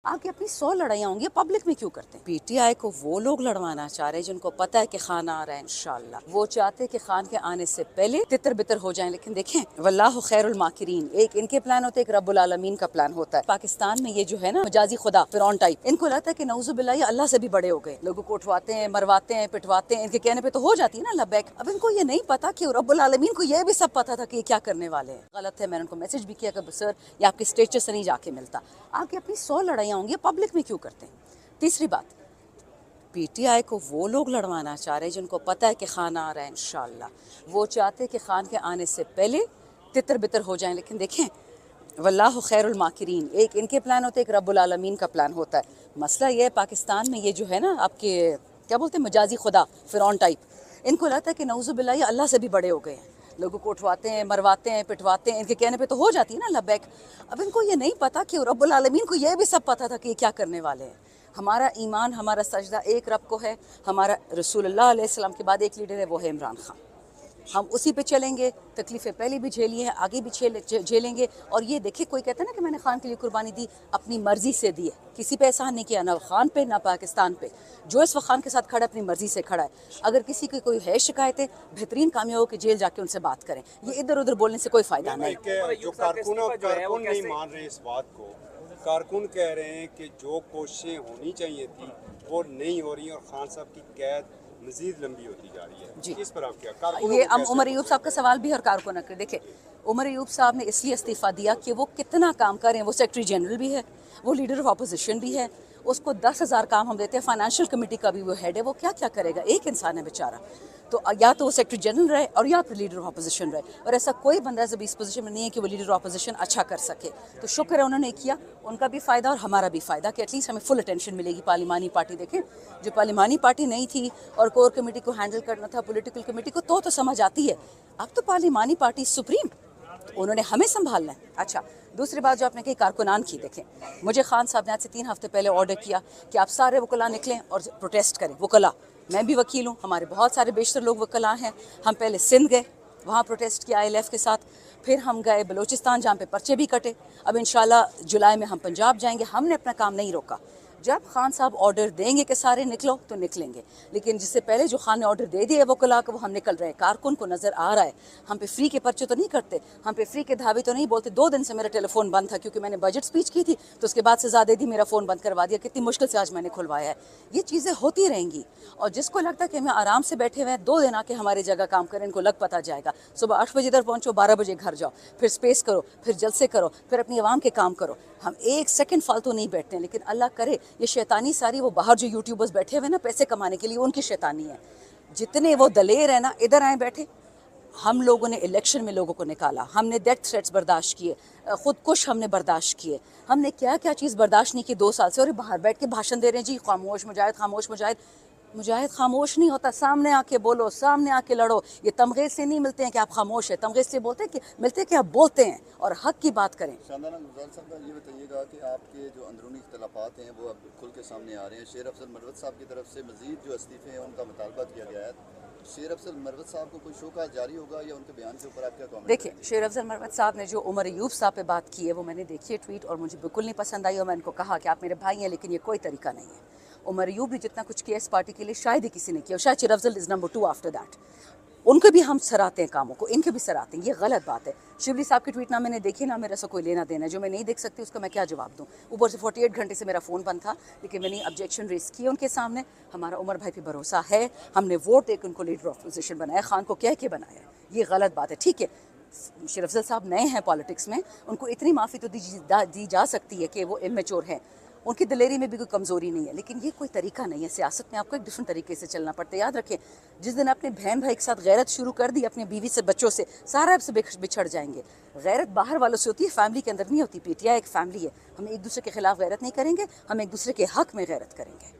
آپ کی اپنی 100 لڑائیاں ہوں گی، پبلک میں کیوں کرتے ہیں؟ پی ٹی آئی کو وہ لوگ لڑوانا چاہ رہے ہیں جن کو پتہ ہے کہ خان آ رہا ہے انشاءاللہ، وہ چاہتے کہ خان کے آنے سے پہلے تتر بتر ہو جائیں، لیکن دیکھیں واللہ خیر الماکرین، ایک ان کے پلان ہوتے ہیں، ایک رب العالمین کا پلان ہوتا ہے۔ پاکستان میں یہ جو ہے نا مجازی خدا فرعون ٹائپ، ان کو لگتا ہے کہ نعوذ باللہ یہ اللہ سے بھی بڑے ہو گئے، لوگوں کو اٹھواتے ہیں، مرواتے ہیں، پٹواتے ہیں، ان کے کہنے پہ تو ہو جاتی ہے نا اللہ بیک۔ اب ان کو یہ نہیں پتا کہ رب العالمین کو یہ بھی سب پتا تھا کہ یہ کیا کرنے والے ہیں۔ غلط ہے، میں نے ان کو میسج بھی کیا کہ سر یہ آپ کے اسٹیچر سے نہیں جا کے ملتا، آپ کی اپنی 100 لڑائیاں ہوں گی، پبلک میں کیوں کرتے ہیں؟ تیسری بات، پی ٹی آئی کو وہ لوگ لڑوانا چاہ رہے ہیں جن کو پتہ ہے کہ خان آ رہا ہے انشاءاللہ، وہ چاہتے کہ خان کے آنے سے پہلے تتر بتر ہو جائیں، لیکن دیکھیں واللہ خیر الماکرین، ایک ان کے پلان ہوتے ہیں، ایک رب العالمین کا پلان ہوتا ہے۔ مسئلہ یہ ہے پاکستان میں یہ جو ہے نا آپ کے کیا بولتے ہیں مجازی خدا فرعون ٹائپ، ان کو لگتا ہے کہ نعوذ باللہ یہ اللہ سے بھی بڑے ہو گئے ہیں، لوگوں کو اٹھواتے ہیں، مرواتے ہیں، پٹواتے ہیں، ان کے کہنے پہ تو ہو جاتی ہے نا اللہ بیک۔ اب ان کو یہ نہیں پتا کہ رب العالمین کو یہ بھی سب پتا تھا کہ یہ کیا کرنے والے ہیں۔ ہمارا ایمان، ہمارا سجدہ ایک رب کو ہے، ہمارا رسول اللہ علیہ السلام کے بعد ایک لیڈر ہے، وہ ہے عمران خان، ہم اسی پہ چلیں گے، تکلیفیں پہلے بھی جھیلی ہیں، آگے بھی جھیلیں گے۔ اور یہ دیکھیں کوئی کہتا ہے نا کہ میں نے خان کے لیے قربانی دی، اپنی مرضی سے دی ہے، کسی پہ احسان نہیں کیا، نہ خان پہ نہ پاکستان پہ، جو اس وقت خان کے ساتھ کھڑا ہے اپنی مرضی سے کھڑا ہے۔ اگر کسی کی کوئی ہے شکایتیں، بہترین کام یہ ہو کہ جیل جا کے ان سے بات کریں، یہ ادھر ادھر بولنے سے کوئی فائدہ نہیں۔ جو کارکن نہیں مان رہے اس بات کو، کارکن کہہ رہے ہیں کہ جو کوششیں ہونی چاہیے تھی وہ نہیں ہو رہی اور خان صاحب کی قید مزید لمبی ہوتی جا رہی ہے، جی اس پر آپ کیا یہ عمر ایوب صاحب کا سوال بھی اور کارکنوں کا۔ دیکھیں عمر ایوب صاحب نے اس لیے استعفیٰ دیا کہ وہ کتنا کام کریں، وہ سیکرٹری جنرل بھی ہے، وہ لیڈر آف اپوزیشن بھی ہے، اس کو 10,000 کام ہم دیتے ہیں، فائنینشیل کمیٹی کا بھی وہ ہیڈ ہے، وہ کیا کیا کرے گا، ایک انسان ہے بیچارہ، تو یا تو وہ سیکرٹری جنرل رہے اور یا پھر لیڈر آف اپوزیشن رہے، اور ایسا کوئی بندہ ابھی اس پوزیشن میں نہیں ہے کہ وہ لیڈر آف اپوزیشن اچھا کر سکے۔ تو شکر ہے انہوں نے کیا، ان کا بھی فائدہ اور ہمارا بھی فائدہ کہ ایٹ لیسٹ ہمیں فل اٹینشن ملے گی پارلیمانی پارٹی۔ دیکھیں جو پارلیمانی پارٹی نہیں تھی اور کور کمیٹی کو ہینڈل کرنا تھا، پولیٹیکل کمیٹی کو، تو سمجھ آتی ہے، اب تو پارلیمانی پارٹی سپریم، انہوں نے ہمیں سنبھالنا ہے۔ اچھا دوسری بات جو آپ نے کہی کارکنان کی، دیکھیں مجھے خان صاحب نے آج سے 3 ہفتے پہلے آرڈر کیا کہ آپ سارے وکلاء نکلیں اور پروٹیسٹ کریں، وکلاء، میں بھی وکیل ہوں، ہمارے بہت سارے بیشتر لوگ وکلاء ہیں، ہم پہلے سندھ گئے، وہاں پروٹیسٹ کیا ILF کے ساتھ، پھر ہم گئے بلوچستان جہاں پہ پرچے بھی کٹے، اب انشاءاللہ جولائی میں ہم پنجاب جائیں گے۔ ہم نے اپنا کام نہیں روکا، جب خان صاحب آرڈر دیں گے کہ سارے نکلو تو نکلیں گے، لیکن جس سے پہلے جو خان نے آرڈر دے دیا ہے وکلاء کو وہ ہم نکل رہے ہیں۔ کارکن کو نظر آ رہا ہے ہم پہ فری کے پرچے تو نہیں کرتے، ہم پہ فری کے دھاوے تو نہیں بولتے۔ 2 دن سے میرا ٹیلی فون بند تھا کیونکہ میں نے بجٹ سپیچ کی تھی، تو اس کے بعد سزا دے دی، میرا فون بند کروا دیا، کتنی مشکل سے آج میں نے کھلوایا ہے۔ یہ چیزیں ہوتی رہیں گی، اور جس کو لگتا ہے کہ ہمیں آرام سے بیٹھے ہوئے ہیں 2 دن آ کے ہماری جگہ کام کریں، ان کو لگ پتہ جائے گا، صبح 8 بجے ادھر پہنچو، 12 بجے گھر جاؤ، پھر سپیس کرو، پھر جلسے کرو، پھر اپنی عوام کے کام کرو۔ ہم ایک سیکنڈ فالتو نہیں بیٹھتے ہیں، لیکن اللہ کرے یہ شیطانی ساری وہ باہر جو یوٹیوبرز بیٹھے ہوئے نا پیسے کمانے کے لیے، ان کی شیطانی ہے۔ جتنے وہ دلیر ہیں نا ادھر آئیں بیٹھے، ہم لوگوں نے الیکشن میں لوگوں کو نکالا، ہم نے ڈیتھ تھریٹس برداشت کیے، خود کش ہم نے برداشت کیے، ہم نے کیا کیا چیز برداشت نہیں کی 2 سال سے، اور باہر بیٹھ کے بھاشن دے رہے ہیں جی خاموش مجاہد، خاموش مجاہد۔ مجاہد خاموش نہیں ہوتا، سامنے آ کے بولو، سامنے آ کے لڑو۔ یہ تمغے سے نہیں ملتے ہیں کہ آپ خاموش ہیں، تمغے سے بولتے ہیں کہ ملتے ہیں کہ آپ بولتے ہیں اور حق کی بات کریں۔ شاندانہ گلزار صاحب یہ بتائیے گا کہ آپ کے جو اندرونی اختلافات ہیں وہ اب کھل کے سامنے آ رہے ہیں۔ شیر افضل مروت صاحب کی طرف سے مزید جو استعفے ہیں ان کا مطالبہ کیا گیا ہے، شیر افضل مروت صاحب کو کوئی شوکا جاری ہوگا یا ان کے بیان کے اوپر آپ کیا کامنٹ؟ دیکھیں شیر افضل مروت صاحب نے جو عمر ایوب صاحب پہ بات کی ہے وہ میں نے دیکھی ہے ٹویٹ، اور مجھے بالکل نہیں پسند آئی، اور میں ان کو کہا کہ آپ میرے بھائی ہیں لیکن یہ کوئی طریقہ نہیں ہے۔ عمر ایوب بھی جتنا کچھ کیا اس پارٹی کے لیے شاید ہی کسی نے کیا، اور شاید شیر افضل از نمبر 2 آفٹر دیٹ۔ ان کو بھی ہم سراہتے ہیں کاموں کو، ان کے بھی سراہتے ہیں، یہ غلط بات ہے۔ شبلی صاحب کی ٹویٹ نہ میں نے دیکھی نہ میرا سے کوئی لینا دینا ہے، جو میں نہیں دیکھ سکتی اس کا میں کیا جواب دوں؟ اوپر سے 48 گھنٹے سے میرا فون بند تھا، لیکن میں نے آبجیکشن ریز کی ان کے سامنے۔ ہمارا عمر بھائی پہ بھروسہ ہے، ہم نے ووٹ دے کے ان کو لیڈر آف اپوزیشن بنایا، خان کو کہہ کے بنایا، یہ غلط بات ہے۔ ٹھیک ہے شیر افضل صاحب نئے ہیں پالیٹکس میں، ان کو اتنی معافی تو دی جا سکتی ہے کہ وہ امیچور ہیں، ان کی دلیری میں بھی کوئی کمزوری نہیں ہے، لیکن یہ کوئی طریقہ نہیں ہے سیاست میں، آپ کو ایک ڈفرنٹ طریقے سے چلنا پڑتا ہے۔ یاد رکھیں جس دن اپنے بہن بھائی کے ساتھ غیرت شروع کر دی، اپنی بیوی سے بچوں سے، سارا آپ سے بچھڑ جائیں گے۔ غیرت باہر والوں سے ہوتی ہے، فیملی کے اندر نہیں ہوتی۔ پی ٹی آئی ایک فیملی ہے، ہم ایک دوسرے کے خلاف غیرت نہیں کریں گے، ہم ایک دوسرے کے حق میں غیرت کریں گے۔